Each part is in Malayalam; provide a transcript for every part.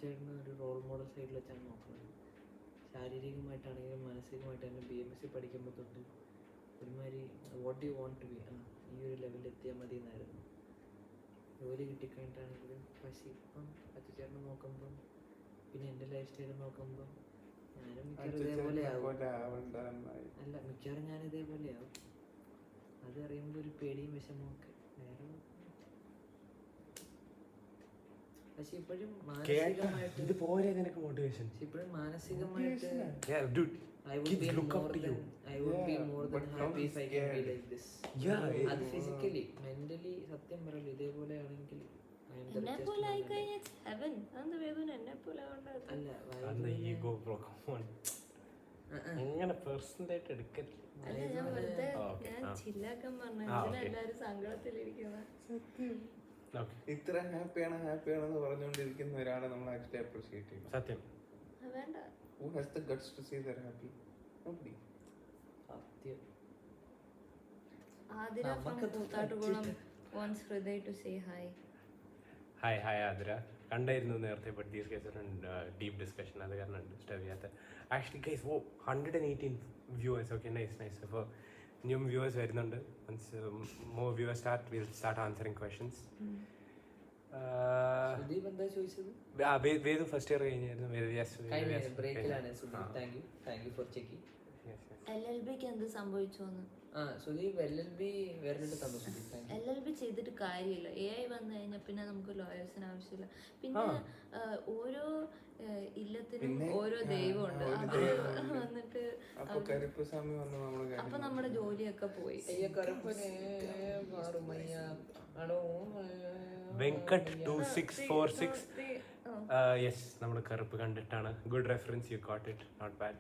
അച്ചുചേട്ടന് ഒരു റോൾ മോഡൽ സൈഡിൽ വെച്ചാണ് നോക്കുന്നത്. ശാരീരികമായിട്ടാണെങ്കിലും മാനസികമായിട്ടാണെങ്കിലും BMSc പഠിക്കുമ്പോൾ തൊട്ട് ഒരുമാതിരി what you want to be, ഈ ഒരു ലെവലിൽ എത്തിയാൽ മതി എന്നായിരുന്നു. ജോലി കിട്ടിക്കഴിഞ്ഞിട്ടാണെങ്കിലും. പക്ഷേ ഇപ്പം അച്ചുചേട്ടനെ നോക്കുമ്പം പിന്നെ എൻ്റെ ലൈഫ് സ്റ്റൈൽ നോക്കുമ്പം ഞാനും മിക്കവാറും ഇതേപോലെ ആവും. അല്ല, മിക്കവാറും ഞാൻ ഇതേപോലെ ആവും. അത് അറിയുമ്പോൾ ഒരു പേടിയും വിഷമമൊക്കെ വേറെ. പക്ഷെ ഇപ്പോഴും മാനസികമായിട്ട് ഇപ്പോഴും മാനസികമായിട്ട് I would be more than happy if I can be like this. അത് ഫിസിക്കലി മെന്റലി സത്യം പറയല്ലോ ഇതേപോലെ ആണെങ്കിൽ ഇത്ര ഹാപ്പിയാണെന്ന് പറഞ്ഞുകൊണ്ടിരിക്കുന്ന ഒരാളെ നമ്മൾ ആക്ച്വലി അപ്രീഷിയേറ്റ് ചെയ്യും. സത്യം. Who has the guts to say they're happy? Nobody. സത്യം. Adira from Koothattukulam wants Hriday to say hi. Hi Athira. കണ്ടായിരുന്നു നേരത്തെ, but these guys are in deep discussion, അത് കാരണം ഡിസ്റ്റർബ് ചെയ്യാത്ത. Actually guys 118 viewers. Okay, nice. അപ്പോൾ ഇനിയും വ്യൂവേഴ്സ് വരുന്നുണ്ട്. Means more viewers start, will start answering questions. Vedu first year കഴിഞ്ഞായിരുന്നു. LLBക്ക് എന്ത് സംഭവിച്ചോന്ന്? LLB ചെയ്തിട്ട് കാര്യമില്ല. AI വന്നു കഴിഞ്ഞാൽ പിന്നെ നമുക്ക് ലോയേഴ്സിന് ആവശ്യമില്ല. പിന്നെ ഓരോ ഇല്ലത്തിനും ഓരോ ദൈവമുണ്ട്. അത് വന്നിട്ട് അപ്പൊ നമ്മുടെ ജോലിയൊക്കെ പോയി. വെങ്കട്ട് 2646 യെസ്, നമ്മൾ കറുപ്പ് കണ്ടിട്ടാണ്. Good reference, you got it, not bad.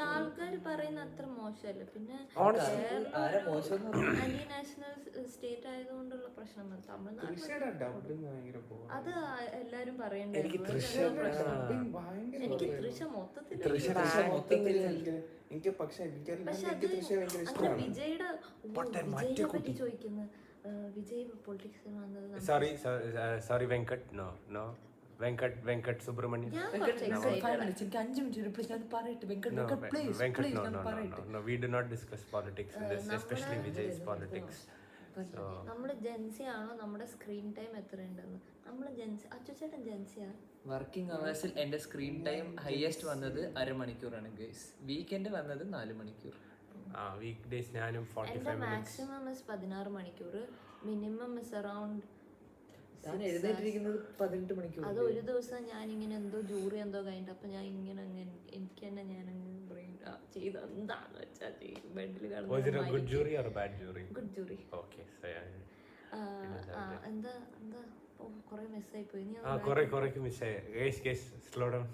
ആൾക്കാർ പറയുന്ന അത്ര മോശമല്ല. പിന്നെ ആന്റി നാഷണൽ സ്റ്റേറ്റ് ആയതുകൊണ്ടുള്ള പ്രശ്നം തമിഴ്നാട്ടിൽ അത് എല്ലാരും പറയണ്ടേ. എനിക്ക് തൃശ മൊത്തത്തിൽ വിജയുടെ പറ്റി ചോദിക്കുന്നത്. വിജയ് പൊളിറ്റിക്സിൽ വന്നത്. Sorry Venkat, no Venkat Subramanian. We do not discuss politics in this, especially Vijay's politics. നമ്മുടെ ജെൻസി ആണോ? നമ്മുടെ സ്ക്രീൻ ടൈം എത്ര ഉണ്ടെന്ന് നമ്മള് ജെൻസി. അച്ചുചേട്ടൻ ജെൻസിയാ. വർക്കിംഗ് അവേഴ്സിൽ എൻ്റെ സ്ക്രീൻ ടൈം ഹയസ്റ്റ് വന്നത് 1/2 മണിക്കൂറാണ് ഗൈസ്. വീക്കെൻഡ് വന്നത് 4 മണിക്കൂർ. വീക്ക് ഡേയ്സ് ഞാനും 45 മിനിറ്റ്സ്. മാക്സിമം 16 മണിക്കൂർ, മിനിമം അറൗണ്ട്. എഴുന്നേറ്റിരിക്കുന്നത് 18 മണിക്കൂർ. അത് ഒരു ദിവസം ഞാനിങ്ങനെ എന്തോ ജൂറി എന്തോ കഴിഞ്ഞിട്ട് അപ്പൊ ഞാൻ ഇങ്ങനെ എനിക്ക് തന്നെ ഞാനങ്ങ് ചെയ്ത് എന്താന്ന് വെച്ചാ ബെഡിൽ good jury or bad jury? Good jury. Okay, എന്താ കുറെ മിസ്സായി പോയി. കുറെ മിസ്സായി. Guys slow down.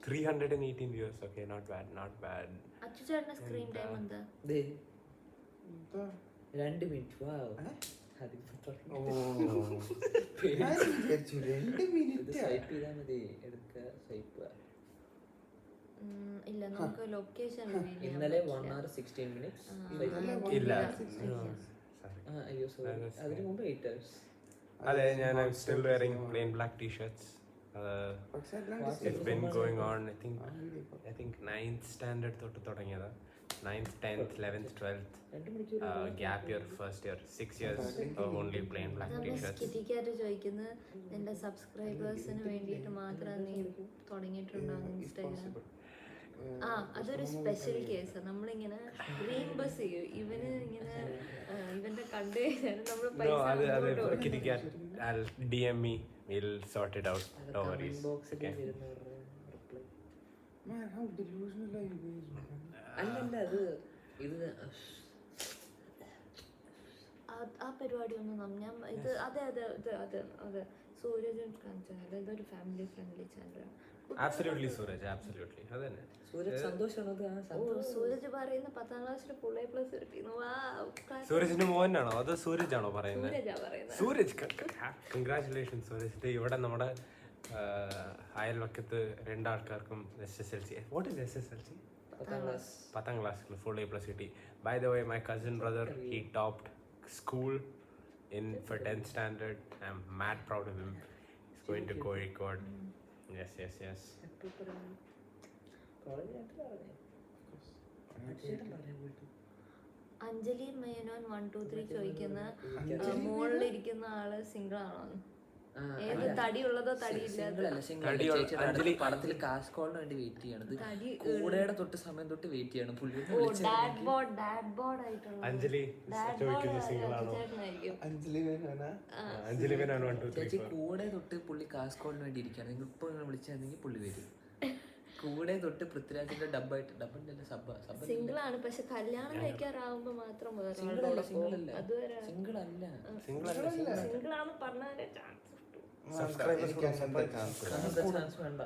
318 views. Okay, not bad. അച്ചുചേട്ടന്റെ സ്ക്രീൻ ടൈം എന്താ? 2 മിനിറ്റ്. വാവ്. ഇല്ല, നമുക്ക് ലൊക്കേഷൻ ഇന്നലെ 1 hour 16 minutes. ഇല്ല, അയ്യോ സോറി, അതിനു മുമ്പ് 8 hours. അതെ, ഞാൻ still wearing plain black t-shirts. It's been going on, I think 9th standard തൊട്ട് തുടങ്ങിയതാ. 9th, 10th, 11th, 12th, gap year, first year, 6 years only plain black t-shirts. കിറ്റിക്കായിട്ട് ചോദിക്കുന്നത് നിന്റെ സബ്സ്ക്രൈബേഴ്സിന് വേണ്ടിയിട്ട് മാത്രം നീ തുടങ്ങിയിട്ടുണ്ടോ ഇൻസ്റ്റാഗ്രാം? അതൊരു സ്പെഷ്യൽ കേസ്. നമ്മളിങ്ങനെ റീംബസ് ചെയ്യും. ഇവന് ഇങ്ങനെ ഇവന്റെ കണ്ടു കഴിഞ്ഞാൽ നമ്മൾ DM me, we'll sort it out. No worries. Man, how delusional are you guys, man? അല്ലല്ല, അത് ഇത് ആ പരിപാടി ഒന്നും ഞാൻ ഇത് അതെ സൂരജ് ചാനൽ, ഇതൊരു ഫാമിലി ഫ്രണ്ട്ലി ചാനലാണ്. Absolutely Suraj, absolutely. അതന്നെ സൂരജ് സന്തോഷമാണ്. സൂരജ് പറയുന്ന 10th ക്ലാസ്സിൽ ഫുൾ A+ കിട്ടിയിരുന്നു. സൂരജിന്റെ മോനാണോ അതോ സൂരജാണോ പറയുന്നത്? സൂരജാ പറയുന്നത്. സൂരജ്, കൺഗ്രാറ്റുലേഷൻസ് സൂരജ്. ഇവിടെ നമ്മുടെ അയൽവക്കത്ത് 2 ആൾക്കാർക്കും SSLC. What is SSLC? 10th class full A+ കിട്ടി. By the way, my cousin brother, he topped school for 10th standard. I'm mad proud of him. He's going to Kozhikode. Yes. എപ്പോ പറഞ്ഞു? കോളേജിലായിട്ട് പറഞ്ഞേ. ചേട്ടൻ പറഞ്ഞേ പോയിട്ട്. അഞ്ജലി മേനോൻ 1 2 3 ചോദിക്കുന്ന മുകളിലിരിക്കുന്ന ആള് സിംഗിൾ ആണോ? ഏത് തടിയുള്ളതോ തടിയില്ലാത്തോ? അഞ്ജലി പടത്തിൽ കാസ്റ്റ് കോളിന് വേണ്ടി വെയിറ്റ് ചെയ്യണത്. കൂടെയുടെ തൊട്ട് സമയം തൊട്ട് വെയിറ്റ് ചെയ്യണം. ഡാഡ് ബോർഡ് ആയിട്ടുള്ള അഞ്ജലി ചോദിക്കുന്ന സിംഗിൾ ആണോ? ചേട്ടനായിരിക്കും. അഞ്ജലി മേനോൻ 1 2 3 ചേച്ചി കൂടെ തൊട്ട് പുള്ളി കാസ്റ്റ് കോളിന് വേണ്ടി ഇരിക്കുകയാണ്. നിങ്ങൾ ഇപ്പോൾ നിങ്ങൾ വിളിച്ചായിരുന്നെങ്കിൽ പുള്ളി വരും. കൂടെ തൊട്ട് പൃഥ്വിരാജിന്റെ ഡബിന്റെ സബ് സിംഗിൾ ആണ്, പക്ഷെ കല്യാണം കഴിക്കാറാവുമ്പോ മാത്രം വേറെ സിംഗിൾ അല്ല. അതുവരെ സിംഗിൾ അല്ല. സിംഗിൾ ആണെന്ന് പറഞ്ഞാലേ ചാൻസ് ചാൻസ് വേണ്ട.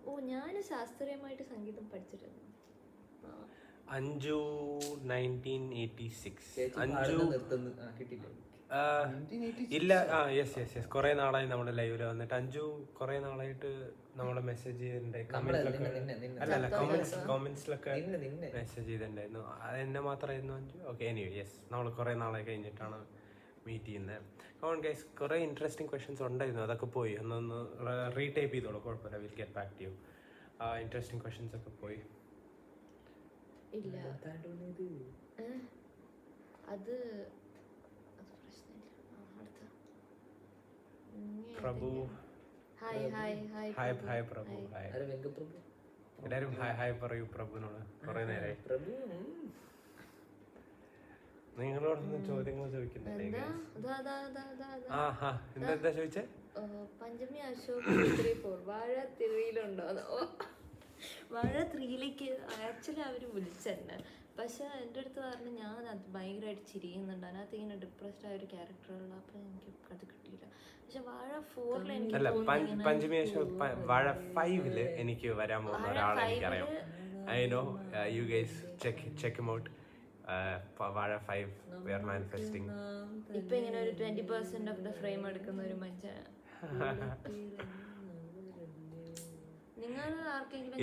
ഓ ഞാന് ശാസ്ത്രീയമായിട്ട് സംഗീതം പഠിച്ചിട്ടുണ്ട്. അഞ്ജു 1986. ചേച്ചി അഞ്ജു നിർത്തുന്നു. കിട്ടില്ല. ഇല്ല. യെസ് കുറെ നാളായി നമ്മുടെ ലൈവില് വന്നിട്ട്. അഞ്ജു കുറെ നാളായിട്ട് നമ്മളെ മെസ്സേജ് ചെയ്തിട്ടുണ്ടായി. കമന്റ്സിലൊക്കെ മെസ്സേജ് ചെയ്തിട്ടുണ്ടായിരുന്നു. എന്നെ മാത്രമായിരുന്നു അഞ്ജു. ഓക്കെ, എനിവേ യെസ്, നമ്മൾ കുറെ നാളെ കഴിഞ്ഞിട്ടാണ് മീറ്റ് ചെയ്യുന്നത്. ഓൺ ഗൈസ്, കുറെ ഇൻട്രസ്റ്റിംഗ് ക്വസ്റ്റ്യൻസ് ഉണ്ടായിരുന്നു. അതൊക്കെ പോയി. ഒന്ന് റീടൈപ്പ് ചെയ്തോളൂ, കുഴപ്പമില്ല. Will get back to you. Interesting questions ഒക്കെ പോയി. ഇല്ല അത് പ്രഭു ഹായ് പ്രഭു. ഹായ് എല്ലാരും ഹായ് പറയൂ പ്രഭുവിനോട്. കുറെ നേരമായി നിങ്ങളോടൊന്നും ചോദ്യങ്ങൾ ചോദിക്കുന്നില്ലേ? എന്താ ചോദിച്ചേ? പഞ്ചമി അശോക് 334 വാഴ 3-യിലുണ്ടോ? വാഴ 3-ലേക്ക് ആക്ച്വലി അവർ വിളിച്ചെന്നെ. പക്ഷെ എൻ്റെ അടുത്ത് പറഞ്ഞു ഞാൻ അത് ഭയങ്കരമായിട്ട് ചിരിയുന്നുണ്ട്, അതിനകത്ത് ഇങ്ങനെ ഡിപ്രസ്ഡ് ആയ ഒരു ക്യാരക്ടറുള്ള. അപ്പം എനിക്ക് അത് കിട്ടിയില്ല. പക്ഷെ വാഴ 4-ൽ എനിക്ക് പഞ്ചമി അശോക് വാഴ 5-ല് എനിക്ക് വരാൻ പോകുന്ന ഒരാളെ എനിക്കറിയാം. I know you guys check him out. വാഴ 5 we are manifesting. ഇപ്പൊ ഇങ്ങനെ ഒരു 20% ഓഫ് ദ ഫ്രെയിം എടുക്കുന്ന ഒരു മനുഷ്യൻ. നിങ്ങൾ ആർക്കെങ്കിലും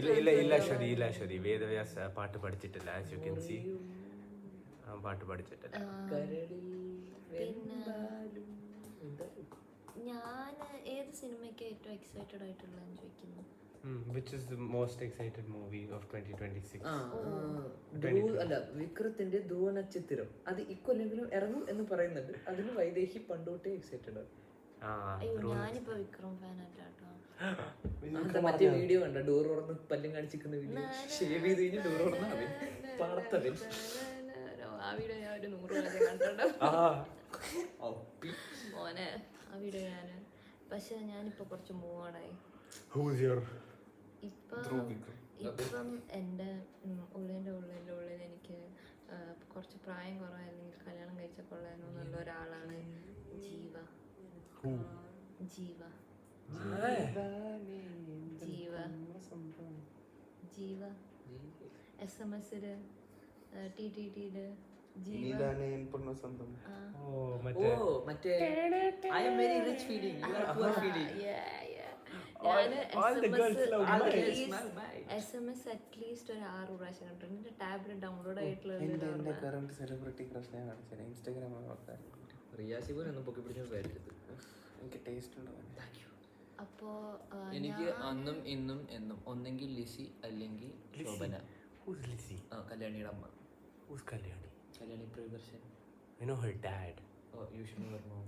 ഇല്ല ശ്രുതി വേദവ്യാസ് പാട്ട് പഠിച്ചിട്ടില്ല. ആസ് യു കെൻ സീ പാട്ട് പഠിച്ചിട്ടില്ല. പിന്നെ ഞാൻ ഏത് സിനിമയ്ക്ക് ഏറ്റവും എക്സൈറ്റഡ് ആയിട്ടുള്ളതെന്ന് ചോദിക്കുന്നു. Which is the most excited movie of 2026? അല്ല, വിക്രത്തിന്റെ ധ്രുവനക്ഷത്രം. അത് ഇക്കൊല്ലെങ്കിലും ഇറങ്ങും എന്ന് പറയുന്നുണ്ട്. അതിന് വൈദേഹി പണ്ടോട്ടേ എക്സൈറ്റഡ് ആണ്. ഞാനിപ്പോ വിക്രം ഫാൻ അല്ലാട്ടോ. മറ്റേ വീഡിയോ കണ്ട ഡോർ തുറന്ന് പല്ലും കാണിച്ചിരിക്കുന്ന വീഡിയോ, ഷേവ് ചെയ്ത് കഴിഞ്ഞ് ഡോർ തുറന്ന പാടത്തവൻ. ആ വീഡിയോ ഞാൻ ഒരു 100 വരെ കണ്ടോ മോനെ. ആ വീഡിയോ ഞാന് പക്ഷെ ഞാനിപ്പോ കുറച്ച് മൂവ് ഓണായി. ഇപ്പം എൻ്റെ ഉള്ളിൽ എനിക്ക് കുറച്ച് പ്രായം കുറവായിരുന്നെങ്കിൽ കല്യാണം കഴിച്ച കൊള്ളാനോ എന്നുള്ള ഒരാളാണ് ജീവ. SMS-ല് TTTല് SMS അറ്റ്ലീസ്റ്റ് ഒരു 6 പ്രാവശ്യം കണ്ടിട്ടുണ്ട്. ടാബ്ലറ്റ് ഡൗൺലോഡ് ആയിട്ടുള്ള അപ്പോ എനിക്ക് അന്നും ഇന്നും എന്നും ഒന്നെങ്കിൽ ലിസി അല്ലെങ്കിൽ ശോഭന. കല്യാണിയുടെ അമ്മ. Kalyani Priyadarshan. I know her dad. Oh, you should know her mom.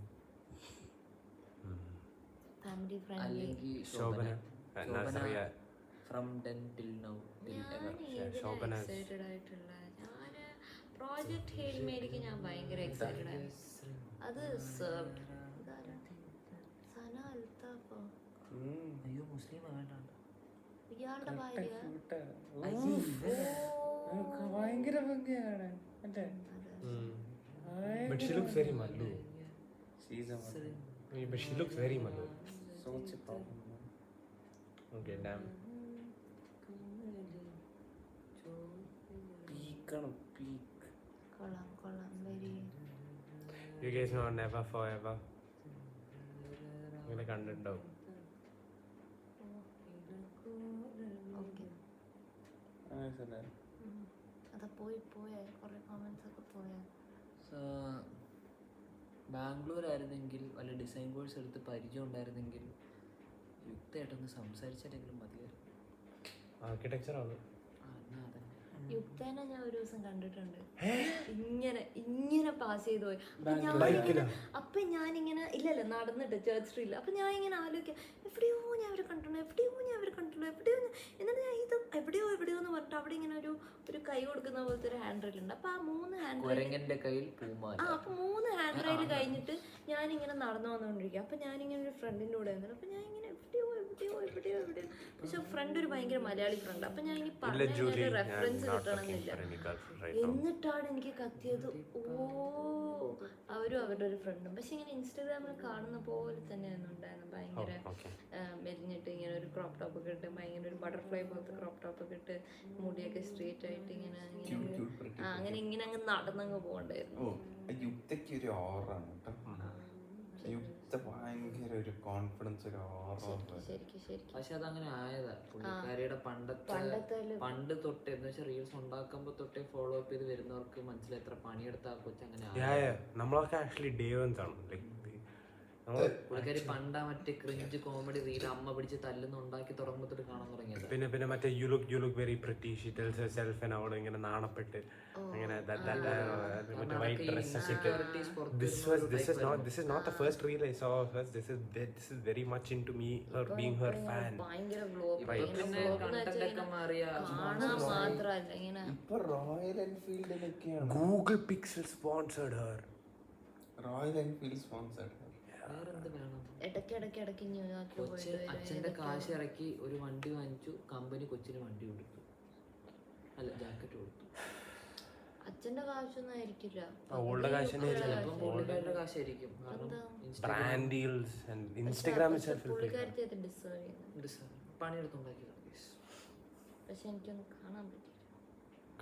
Family friendly. അല്ലെങ്കിൽ Shobhana. Nazriya from then till now till ever. Shobhana excited ആയിട്ടുള്ള ഞാൻ പ്രോജക്റ്റ് ഹെയിൽ മേഡിക്ക് ഞാൻ ഭയങ്കര എക്സൈറ്റഡ് ആണ്. അത് സെർവ്ഡ് സന അൽത്താഫോ. അയ്യോ മുസ്ലിം ആകണ്ട. ഇയാളുടെ ഭാര്യ ഭയങ്കര ഭംഗിയാണ്. But she looks very Mallu. But she looks very Mallu. Okay, damn. കൊള്ളാം very. You guys know Never Forever? നിങ്ങളെ കണ്ടിട്ടുണ്ടാവും. അതാ പോയ കുറെ കമന്റ്സ് ഒക്കെ പോയ. ബാംഗ്ലൂർ ആയിരുന്നെങ്കിൽ വല്ല ഡിസൈൻ കോഴ്സ് എടുത്ത് പരിചയം ഉണ്ടായിരുന്നെങ്കിൽ യുക്തമായിട്ടൊന്ന് സംസാരിച്ചാലെങ്കിലും മതിയായിരുന്നു. ആർക്കിടെക്ചർ ആണ്. എന്നാ അതന്നെ. യുക്തേനെ ഞാൻ ഒരു ദിവസം കണ്ടിട്ടുണ്ട്. ഇങ്ങനെ പാസ് ചെയ്തു പോയി. അപ്പൊ ഞാനിങ്ങനെ ഇല്ലല്ല നടന്നിട്ട് ചേർച്ച് സ്ട്രീറ്റിൽ. അപ്പൊ ഞാൻ ഇങ്ങനെ ആലോചിക്കാം, എവിടെയോ ഞാൻ അവരെ കണ്ടിട്ടുണ്ടോ, എന്നിട്ട് ഞാൻ ഇത് എവിടെയോ എന്ന് പറഞ്ഞിട്ട് അവിടെ ഇങ്ങനെ ഒരു കൈ കൊടുക്കുന്ന പോലത്തെ ഒരു ഹാൻഡ് റെയിൽ ഉണ്ട്. അപ്പൊ ആ 3 ഹാൻഡ് അപ്പൊ 3 ഹാൻഡ് റെയിൽ കഴിഞ്ഞിട്ട് ഞാനിങ്ങനെ നടന്നു വന്നുകൊണ്ടിരിക്കുക. അപ്പൊ ഞാനിങ്ങനെ ഒരു ഫ്രണ്ടിന്റെ കൂടെ വന്നിട്ട് അപ്പൊ ഞാൻ ഇങ്ങനെ എവിടെയോ പക്ഷെ ഫ്രണ്ട് ഒരു ഭയങ്കര മലയാളി ഫ്രണ്ട്. അപ്പൊ ഞാൻ ഇനി പറഞ്ഞ റെഫറൻസ് കിട്ടണമെന്നില്ല. എന്നിട്ടാണ് എനിക്ക് കത്തിയത്, അവരും അവരുടെ ഒരു ഫ്രണ്ടും. പക്ഷെ ഇങ്ങനെ ഇൻസ്റ്റാഗ്രാമിൽ കാണുന്ന പോലെ തന്നെയായിരുന്നു ഉണ്ടായിരുന്നു. ഭയങ്കര മെലിഞ്ഞിട്ട് ഇങ്ങനെ ഒരു ക്രോപ്പ് ടോപ്പ് ഒക്കെ ഇട്ട്, ഭയങ്കര ഒരു ബട്ടർഫ്ലൈ പോലത്തെ ക്രോപ്പ് ടോപ്പ് ഒക്കെ ഇട്ട്, മുടിയൊക്കെ സ്ട്രേറ്റ് ആയിട്ട് ഇങ്ങനെ ഇങ്ങനെ അങ്ങ് നടന്നങ്ങ് പോകണ്ടായിരുന്നു. ഭയങ്കര ഒരു കോൺഫിഡൻസ്, ഒരു പക്ഷെ അതങ്ങനെ ആയതാ പുള്ളിക്കാരിയുടെ പണ്ട് തൊട്ടേ എന്ന് വെച്ചാൽ റീൽസ് ഉണ്ടാക്കുമ്പോ തൊട്ടേ ഫോളോ അപ്പ് ചെയ്ത് വരുന്നവർക്ക് മനസ്സിലായി എത്ര പണിയെടുത്ത ആ കൊച്ചങ്ങനെ. നമ്മളൊക്കെ ആക്ച്വലി ഡേ വൺസ് ആണ്. പുള്ളിക്കാരി പണ്ടാ മറ്റേ ക്രിഞ്ച് കോമഡി റീൽ അമ്മ പിടിച്ച് തല്ലുന്ന ഉണ്ടാക്കി തുടങ്ങുമ്പോഴത്തോട്ട് കാണാൻ തുടങ്ങിയത്. പിന്നെ മറ്റേ you look very pretty, she tells herself and അവൾ ഇങ്ങനെ നാണപ്പെട്ട് അങ്ങനെ മറ്റേ വൈറ്റ് ഡ്രസ് ഒക്കെ ഇട്ട്. This is not the first reel I saw of hers. This is very much into me, her being her fan. ഭയങ്കര വ്ലോഗ് മാത്രല്ല ഇങ്ങനെ റോയൽ എൻഫീൽഡിലൊക്കെയാണ്. Google Pixel sponsored her. Royal Enfield sponsored. ഇടയ്ക്ക് ന്യൂയോർക്കിൽ പോയിട്ട് അച്ഛന്റെ കാശ് ഇറക്കി ഒരു വണ്ടി വാങ്ങിച്ചു, കമ്പനി കൊച്ചിന് വണ്ടി കൊടുത്തു, അല്ല ജാക്കറ്റ് കൊടുത്തു. അച്ഛന്റെ കാശൊന്നും ആയിരിക്കില്ല, പുള്ളിക്കാരുടെ കാശായിരിക്കും. Brand deals and Instagram itself will pay. പണിയെടുത്തുണ്ടാക്കിയത്. പക്ഷെ എനിക്കൊന്നും കാണാൻ പറ്റില്ല.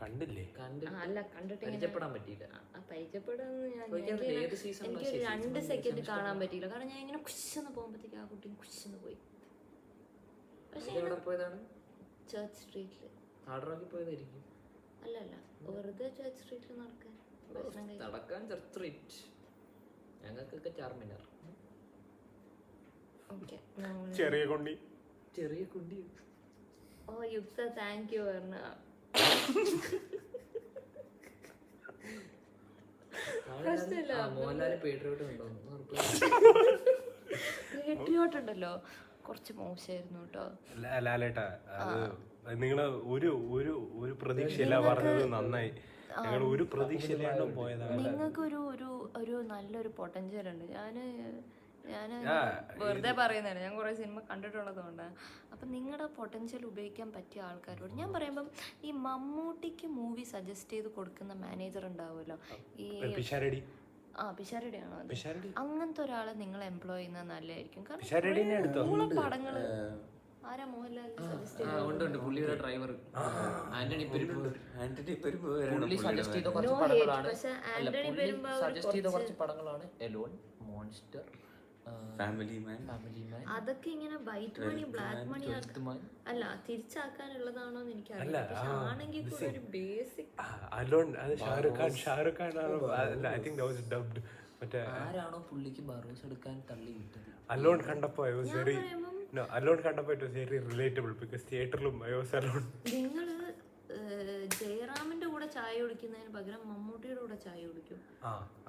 കണ്ടില്ലേ? അല്ല കണ്ടിട്ട് പരിചയപ്പെടാൻ പറ്റിയില്ല. എനിക്ക് 2 സെക്കൻഡ് കാണാൻ പറ്റിയില്ല. കാരണം ഞാൻ ഇങ്ങനെ കുശെന്ന് പോകുമ്പോഴത്തേക്ക് ആ കുട്ടി കുശെന്ന് പോയി. പക്ഷെ ചേർച്ച് സ്ട്രീറ്റില് പോയതായിരിക്കും. അല്ലല്ല, വെറുതെ ചേർച്ച് സ്ട്രീറ്റിൽ നടക്കാൻ ചേർച്ച് സ്ട്രീറ്റ് ഞങ്ങൾക്കൊക്കെ ചാർമിനാർ. ഓക്കെ, ചെറിയ കുണ്ടി. ഓ യുക്ത താങ്ക് യു പറഞ്ഞ. പേട്രിയോട്ടുണ്ടല്ലോ കുറച്ച് മോശമായിരുന്നു കേട്ടോ. ലാലേട്ടാ, നിങ്ങള് ഒരു പ്രതീക്ഷയില്ല പറഞ്ഞത് നന്നായി. ഞങ്ങൾ ഒരു പ്രതീക്ഷയിലാണ് പോയതാണ്. നിങ്ങൾക്ക് ഒരു നല്ലൊരു പൊട്ടൻഷ്യൽ ഉണ്ട്. ഞാൻ വെറുതെ പറയുന്നതല്ല, ഞാൻ കുറേ സിനിമ കണ്ടിട്ടുള്ളതുകൊണ്ടാണ്. അപ്പം നിങ്ങളുടെ പൊട്ടൻഷ്യൽ ഉപയോഗിക്കാൻ പറ്റിയ ആൾക്കാരോട് ഞാൻ പറയുമ്പം, ഈ മമ്മൂട്ടിക്ക് മൂവി സജസ്റ്റ് ചെയ്ത് കൊടുക്കുന്ന മാനേജർ ഉണ്ടാവുമല്ലോ, ഈ പിഷാരടിയാണോ, അങ്ങനത്തെ ഒരാളെ നിങ്ങൾ എംപ്ലോയ് ചെയ്യുന്നത് നല്ലതായിരിക്കും. കാരണം പടങ്ങള് ആരാ മോഹൻലാൽ സജസ്റ്റ് അതൊക്കെ ഇങ്ങനെ വൈറ്റ് മണി ബ്ലാക്ക് മണി അല്ല തിരിച്ചാക്കാനുള്ളതാണോന്ന് എനിക്കറിയില്ല. പക്ഷെ ആണെങ്കിൽ കൂടെ ഒരു ബേസിക് ആരാണോ പുള്ളിക്ക് ബറോസ് എടുക്കാൻ തള്ളി വിട്ടത് അലോൺ കണ്ടപ്പോ it was very relatable because theaterലും I was alone. നിങ്ങള് ജയറാമിന്റെ കൂടെ ചായ കുടിക്കുന്നതിന് പകരം മമ്മൂട്ടിയുടെ കൂടെ ചായ കുടിക്കും.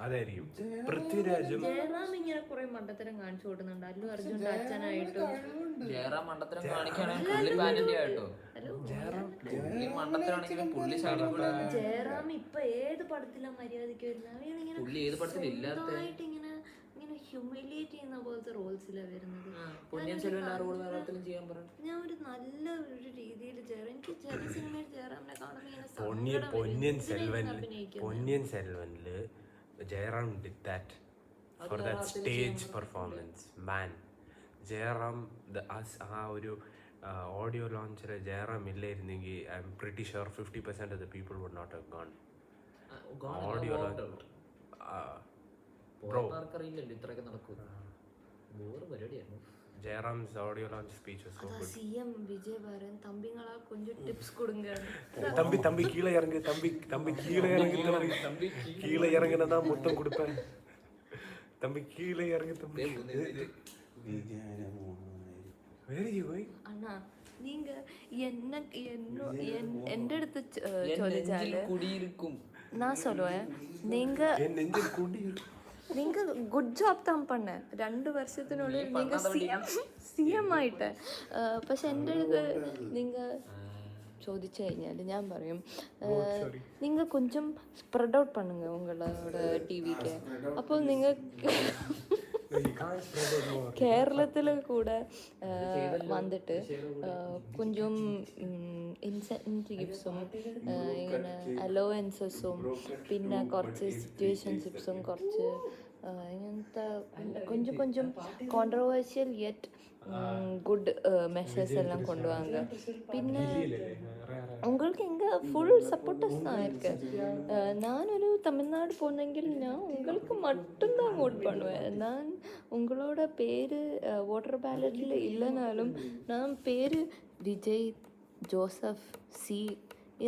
അതായിരിക്കും പൃഥ്വിരാജും. ജയറാം ഇങ്ങനെ കുറെ മണ്ടത്തരം കാണിച്ചു കൊടുക്കുന്നുണ്ട്. അല്ലു അർജുന്റെ അച്ഛനായിട്ടും ജയറാം മണ്ടത്തരം കാണിക്കുകയാണെങ്കിൽ ജയറാം ഇപ്പൊ ഏത് പടത്തിലാ മര്യാദയ്ക്ക് വരുന്നത്? ഇങ്ങനെ ഹ്യൂമിലിയേറ്റ് ചെയ്യുന്ന പോലത്തെ റോൾസിലാണ് വരുന്നത്. ഞാൻ ഒരു നല്ല ഒരു രീതിയിൽ എനിക്ക് ചില സിനിമയിൽ ജയറാമിനെ കാണുമ്പോൾ Ponniyin സെൽവനില് Jayaram did that for that stage performance. Man, Jayaram ആ ഒരു ഓഡിയോ ലോഞ്ചിൽ ജയറാം ഇല്ലായിരുന്നെങ്കിൽ I M pretty sure 50% of the people would not have gone. Audio launch Jairam's audio launch speech was so good. CM Vijay Varan தம்பிங்களா கொஞ்சம் டிப்ஸ் கொடுங்க. தம்பி கீழே இறங்கு, தம்பி கீழே இறங்கு, கீழே இறங்குனா தான் முத்தம் கொடுப்பேன். തമ്പി കീഴേ ഇറങ്ങി Thampi. Where are you going? அண்ணா நீங்க எந்த இடத்து சொல்லிச்சாரு நான் சொல்லுவேன் நீங்க என் நெஞ்சில் குடி இருக்கும். நீங்க குட் ஜாப் தான் பண்ண 2 വർഷത്തിനുള്ളിൽ நீங்க സിഎം ആയിട്ട്. പക്ഷെ എൻ്റെ അടുത്ത് നിങ്ങൾ ചോദിച്ചു കഴിഞ്ഞാൽ ഞാൻ പറയും നിങ്ങൾ കൊഞ്ചം സ്പ്രെഡ് ഔട്ട് பண்ணுங்க உங்களோட டிவிக்கு. അപ്പോൾ നിങ്ങൾ കേരളത്തിൽ കൂടെ വന്നിട്ട് കൊഞ്ചം ഇൻസെൻറ്റീവ്സും ഇങ്ങനെ അലോവൻസസും പിന്നെ കുറച്ച് സിറ്റുവേഷൻഷിപ്സും കുറച്ച് ഇങ്ങനത്തെ കൊഞ്ചം കോൺട്രവേഴ്ഷ്യൽ യെറ്റ് குட் மெசேஜ் எல்லாம் கொண்டு வாங்க. பின்ன உங்களுக்கு எங்கே ஃபுல் சப்போர்ட்டர்ஸ் தான் இருக்கு. நான் ஒரு தமிழ்நாடு போனெങ്കിൽ நான் உங்களுக்கு மட்டும்தான் ஓட் பண்ணுவேன். நான் உங்களோட பேர் ஓட்டர் பேலட்டில் இல்லைனாலும் நான் பேர் விஜய் ஜோசப் சி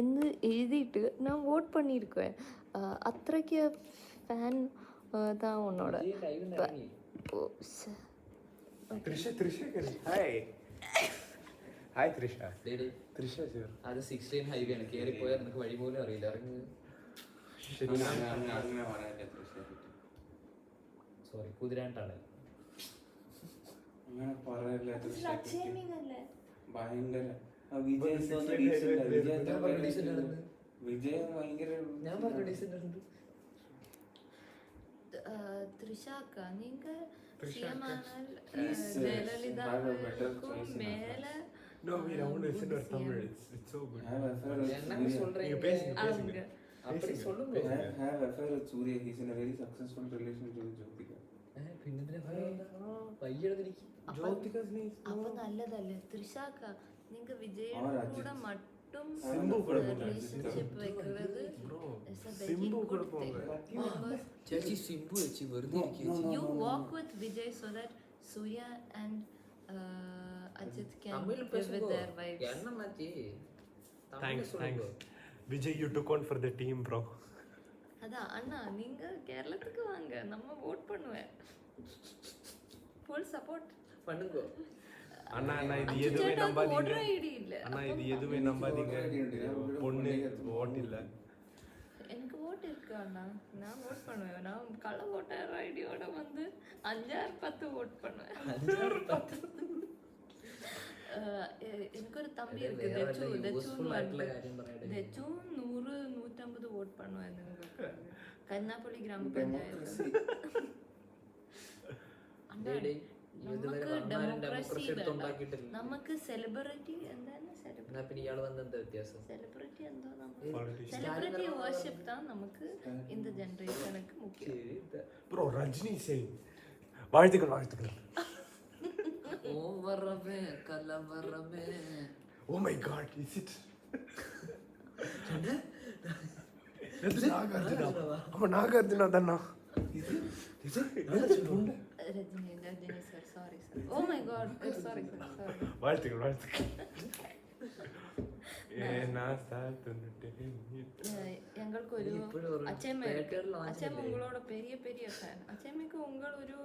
എന്ന് എഴുതിയിട്ട് ഞാൻ വോട്ട് பண்ணியிருக்கேன். അത്രയ്ക്ക് ഫാൻ தான் உன்னோட. ഹായ് തൃഷ. അത് 16 ഹൈവേ ആണ്. കേറി പോയാൽ നിനക്ക് വഴി പോലും അറിയില്ല. ഇറങ്ങി സോറി കുതിരാണ്ടാണ്. അങ്ങനെ പറയല്ലേ ഭയങ്കര വിജയ് ഭയങ്കര ഞാൻ പറഞ്ഞു ഡീസന്റ്. ത്രിഷാക്ക നീങ്ക സിഎമാനാൽ ജയലളിതാക്കും മേലെ. No, wait, I want to listen to her Tamil. It's so good. என்ன சொல்றீங்க? அவங்க அப்படி சொல்லுங்க. have affair with Surya. He's in a very successful relationship with Jyotika. പിന്നെ വയ്യെടുത്തിരിക്കും. Jyotika's name. അപ്പൊ നല്ലതല്ലേ ത്രിഷാക്ക നീങ്ക വിജയുടെ കൂടെ മട്ടും റിലേഷൻഷിപ്പ് വെക്കുന്നത് സിംബു കൂടെ പോകാം. ചേച്ചി സിംബു ചേച്ചി വെറുതെ you walk with Vijay so that Surya and Ajit can live with their wives. என்ன மாச்சி Thanks. Vijay, you took on for the team, bro. அதான் அண்ணா நீங்க கேரளத்துக்கு வாங்க, நம்ம vote பண்ணுவேன். full support பண்ணுங்க. அண்ணா இது எதுவே நம்பாதீங்க. அண்ணா இது எதுவே நம்பாதீங்க. பொண்ணு ஓட் இல்ல. எனக்கு ஓட் இருக்கு அண்ணா, நான் ஓட் பண்ணுவேன். நான் கள்ள ஓட்டர் ஐடியோட வந்து 5-10 ஓட் பண்ணுவேன். 5-10 എനിക്കൊരു തമ്പി ഇருக்கு ദച്ചു 100-150 വോട്ട് பண்ணுவேன். കരുനാപ്പള്ളി ഗ്രാമപഞ്ചായത്ത്. നമുക്ക് ഡെമോക്രസി നമുക്ക് സെലിബ്രിറ്റി എന്താണ് സെലിബ്രിറ്റി എന്തോ സെലിബ്രിറ്റി വർഷിപ്പ് தான் നമുക്ക് இந்த ജനറേഷனுக்கு முக்கியம். ப்ரோ ரஜினி சிங் வாழ்த்துக்கள். ஓவரவே கலவரவே. Oh my god, is it? இது நாகார்ஜுனா. அம்மா நாகார்ஜுனா தானா? இது Rajini sir sorry sir. Oh my god sorry sir sorry. வாழ்த்துக்கள். எங்களுக்கொரு அச்சம்மை உங்களோட பெரிய பெரிய ஃபேன். அச்சம்மைக்கு உங்கள் ஒரு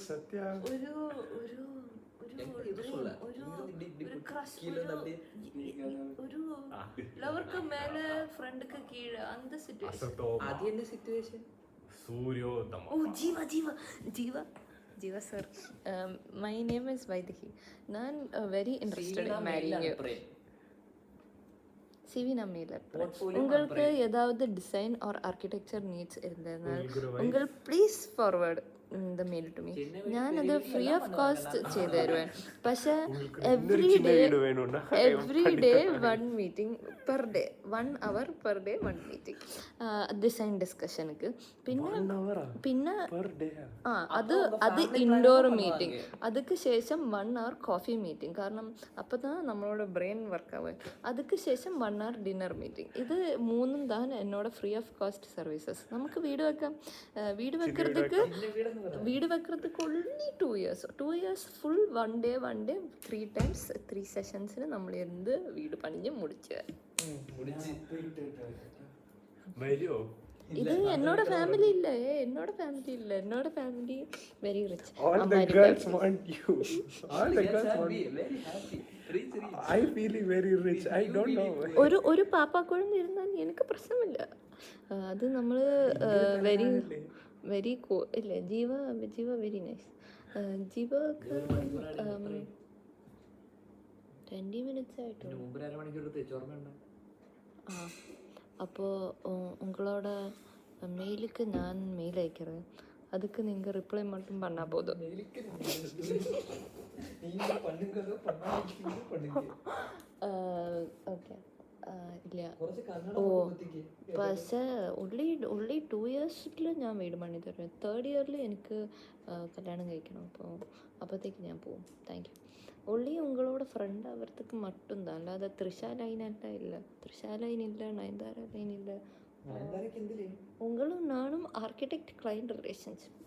சத்யா ഒരു ക്രഷ് ഒരു ലവർക്ക് മേലെ ഫ്രണ്ടുക്ക് കീഴ് അന്ത സിറ്റുവേഷൻ. അത് என்ன സിറ്റുവേഷൻ? സൂര്യോദയം. ഓ Jeeva sir, my name is Vaidehi. ഞാൻ very interested in marrying you. CV நம்மில உங்களுக்கு ஏதாவது டிசைன் ஆர் ஆர்க்கிடெக்சர் நீட்ஸ் இருந்தால் உங்கள் please forward the mail to me. ഞാൻ അത് ഫ്രീ ഓഫ് കോസ്റ്റ് ചെയ്തു തരുവാൻ. പക്ഷെ every day 1 meeting per day 1 hour per day 1 meeting design ഡിസ്കഷനുക്ക്. പിന്നെ അത് ഇൻഡോർ മീറ്റിംഗ്. அதுக்கு ശേഷം 1 hour കോഫി മീറ്റിംഗ്. കാരണം അപ്പോൾ தான் നമ്മളோட ബ്രെയിൻ വർക്ക് ആവുക. അതുக்கு ശേഷം 1 hour ഡിന്നർ മീറ്റിംഗ്. ഇത് 3ഉം தான் എന്നോട് ഫ്രീ ഓഫ് കോസ്റ്റ് സർവീസസ്. നമുക്ക് വീട് വെക്കാം. വീട് വെக்கிறதுக்கு only 2 years. 2 years full 1 day 3 times 3 sessions നമ്മൾ എന്ത് വീട് പണിഞ്ഞ് മുടിച്ച്. വരുമോ? ഇത് എന്നോട് ഫാമിലി ഇല്ല, എന്നോട് family very rich. All the girls want you. All the girls want you. very happy. Rich. I feel very rich. I don't know. ഒരു പാപ്പാക്കുഴമ്പ് ഇരുന്നാൽ എനിക്ക് പ്രശ്നമില്ല. അത് നമ്മൾ വെരി ഇല്ല ജീവ വെരി നൈസ്. ജീവക്ക് 20 minutes ആയിട്ടുള്ളൂ. മുമ്പ് 1.5 മണിക്കൂർ എടുത്ത് ഓർമ്മയുണ്ടോ? ആ അപ്പോൾ உங்களோட மெயிலுக்கு நான் மெயில் அயக்கிறேன், அதுக்கு நீங்கள் ரிப்ளை மட்டும் பண்ணால் போதும். ഓക്കെ ഇല്ല. ഓ പക്ഷേ ഉള്ളി 2 yearsൽ ഞാൻ വീട് പണി തരാം. 3rd yearൽ എനിക്ക് കല്യാണം കഴിക്കണം. അപ്പോഴത്തേക്ക് ഞാൻ പോവും. Thank you. ஒல்லி உங்களோட ஃப்ரெண்ட் ஆகிறதுக்கு மட்டும்தான், அல்லாத த்ரிஷா லைனெல்லாம் இல்லை. த்ரிஷா லைன் இல்லை, நயன்தாரா லைன் இல்லை. உங்களும் நானும் ஆர்கிடெக்ட் கிளைண்ட் ரிலேஷன்ஷிப்.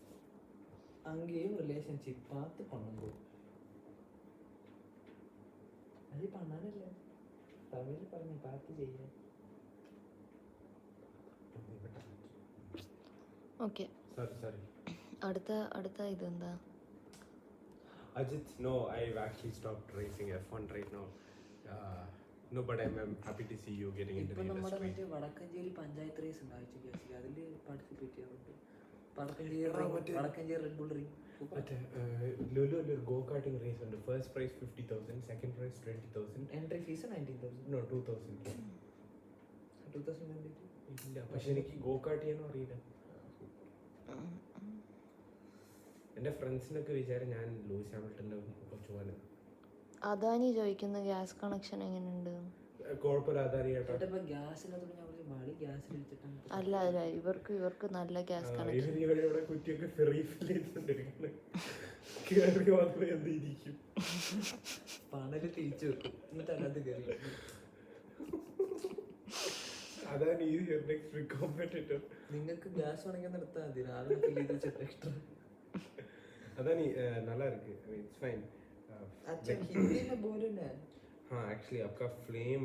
அங்கேயும் ரிலேஷன்ஷிப் பார்த்து பண்ணுங்க. அது பண்ணானല്ല தமிழ் പറഞ്ഞ് பார்த்து ചെയ്യാൻ. Okay Sorry. അടുത്ത ഇതെന്താ? Ajit, no, I've actually stopped racing F1 right now. No, but I'm happy to see you getting into the ഇപ്പൊ നമ്മുടെ industry. മറ്റേ വടക്കഞ്ചേരി പഞ്ചായത്ത് റേസ് ഉണ്ടായിട്ടില്ല, അതിൽ പാർട്ടിസിപ്പേറ്റ് ചെയ്യാറുണ്ട്. Vadakkanchery red bull ring. But Lulu go-karting race ഉണ്ട്. First prize 50,000, second prize 20,000. Entry fees 19,000. No, 2,000. 2000 ഇല്ല, പക്ഷെ എനിക്ക് ഗോ-കാർട്ട് ചെയ്യാനും അറിയില്ല. എൻ്റെ ഫ്രണ്ട്സിനൊക്കെ വിചാരം ഞാൻ ലൂയിസ് ഹാമിൽട്ടൻ്റെ കുറച്ച് പോലെ. അദാനി ചോദിക്കുന്ന ഗ്യാസ് കണക്ഷൻ എങ്ങനെയുണ്ട്? കുഴപ്പമില്ല, അദാനി കേട്ടോ. അല്ല ഇവർക്ക് നല്ല ഗ്യാസ് കണക്ഷൻ. ഇവിടെ കുറ്റിയൊക്കെ ഫെറി ഫില്ല് ചെയ്തിട്ടുണ്ടിരിക്കുന്നത് കയറി വന്ന് എന്തിരിക്കും പണല് തിരിച്ചു വെക്കും, എന്നിട്ട് അതിനകത്ത് കയറി. അതാണ് ഈ നെക്സ്റ്റ് കോമ്പറ്റീറ്റർ. നിങ്ങൾക്ക് ഗ്യാസ് വേണമെങ്കിൽ നിർത്താൻ മതി, രാവിലെ ഫില്ല് ചെയ്ത് വെച്ചിട്ട് എക്സ്ട്രാ. അതാണ് നല്ല ഇருக்கு, ഇറ്റ്സ് ഫൈൻ. अच्छा हिंदी में बोलो ना. हाँ एक्चुअली आपका फ्लेम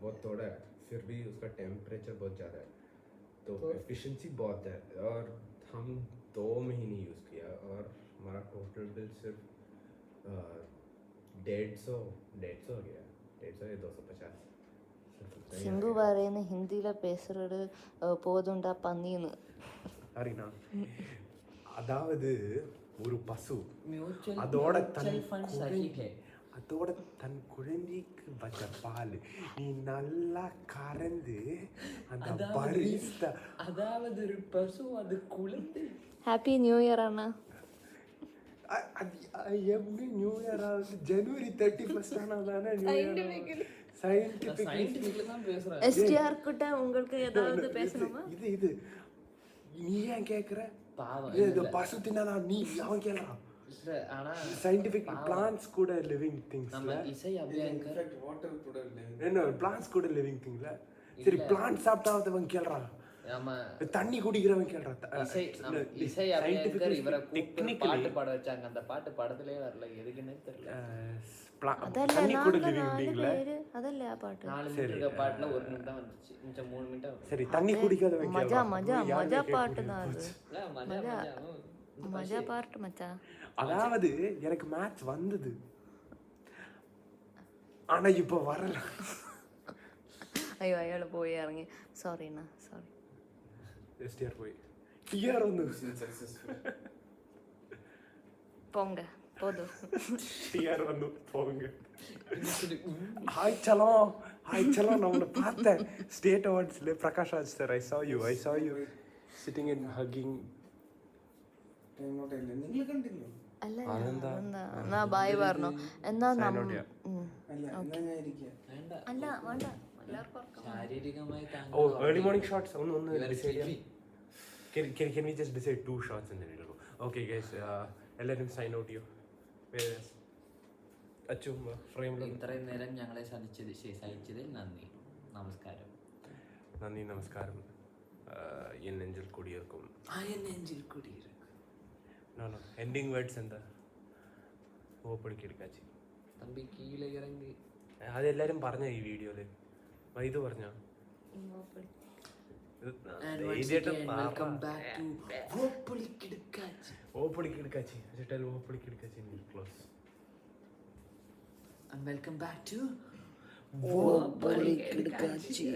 बहुत थोड़ा है, फिर भी उसका टेम्परेचर बहुत ज़्यादा है, तो एफिशिएंसी बहुत है. और हम 2 महीने यूज़ किया और हमारा टोटल बिल सिर्फ 150 हो गया. 150 या 250. സിംബു പറയുന്ന ഹിന്ദിയിലെ പേசுறது போதுண்டா പന്നിന്ന് അറിയണ. അതായത് ഒരു പശു म्यूचुअल അതോടെ फंड सही है. அதோட தன் குழந்தைக்கு வச்ச பால் நீ நல்லா கறந்து அந்த பரிஸ்த. அதாவது ஒரு பசு அது குழந்தை. ഹാപ്പി ന്യൂ ഇയർ അണ്ണ. எப்படி நியூ இயர் ஆகுது? ஜனவரி 31 ஆனதானே நியூ இயர். சயின்டிஃபிக்லி தான் பேசுறேன். எஸ்டிஆர் கிட்ட உங்களுக்கு ஏதாவது பேசணுமா? இது நீ ஏன் கேக்குற? பாவம் இது பசு தின்னா நீ அவன் கேக்குறான். ஆனா சயின்டிஃபிக் பிளான்ட்ஸ் கூட லிவிங் திங்ஸ். நம்ம இசை அபியான்கர் இன்ஃபேக்ட் வாட்டர் கூட இல்லை. என்ன பிளான்ட்ஸ் கூட லிவிங் திங்ஸ்ல. சரி பிளான்ட் சாப்பிட்டாதவன் கேக்குறான், ஆமா தண்ணி குடிக்கிறவன் கேக்குறான். இசை அபியான்கர் இவரை கூப்பிட்டு பாட்டு பாட வச்சாங்க. அந்த பாட்டு படத்திலே வரல, எதுக்குன்னே தெரியல. தண்ணி கூட லிவிங் திங்ஸ்ல അതല്ല ആ പാട്ട്. 4 മിനിറ്റ് இருக்க பாட்டுல 1 நிமிஷம் தான் வந்துச்சு, மிச்சம் 3 மினிட். சரி தண்ணி குடிக்காதவன் கேக்குறான். മജാ പാട്ട് தான் அது. மஜா മജാ പാട്ട് മച്ചാ. அதாவது எனக்கு மேட்ச் வந்தது, ஆனா இப்ப வரல. അയ്യോ അയാള് പോയി ഇറങ്ങി. സോറി അണ്ണ, സോറി. എസ്ടിആർ പോയി. ടിആർ ഒന്ന് സക്സസ്ഫുൾ. പോങ്ക പോതു. ടിആർ വന്നു പോங்க. ஹாய் சலம் நான் உன்னை பார்த்தேன் ஸ்டேட் அவார்ட்ஸ்ல. Prakash Raj sir, I saw you sitting and hugging. നിങ്ങൾ കണ്ടില്ലോ? അല്ല എന്നാ ബായ് പറഞ്ഞു. എന്നാ അല്ല എന്നാ ഞാൻ ഇരിക്കാം. അല്ല വേണ്ട, എല്ലാവർക്കും ശാരീരികമായി Oh, early morning shots. ഒന്ന് decide ചെയ്യാം. Can we just decide 2 shots and then we'll go? Okay guys, എല്ലാവരും sign out ചെയ്യൂ. അച്ഛൻ ഫ്രെയിമിൽ. ഇത്രയും നേരം ഞങ്ങളെ സഹിച്ചതിൽ നന്ദി, നമസ്കാരം. നന്ദി നമസ്കാരം. എൻ നെഞ്ചിൽ കുടിയേർക്കും. നെഞ്ചിൽ കുടിയേർക്കും. No ending words എന്താ? ഓപ്പണിക്കെടുക്കാച്ചി തമ്പി കീഴെ ഇറങ്ങി. അതെല്ലാരും പറഞ്ഞ ഈ വീഡിയോയില് വൈദ്യു പറഞ്ഞ And once again, welcome back to Vopuli Kidkachi. Opulikidkachi. I should tell Opulikidkachi in close. And welcome back to Vopuli Kidkachi.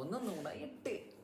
ഒന്നും 8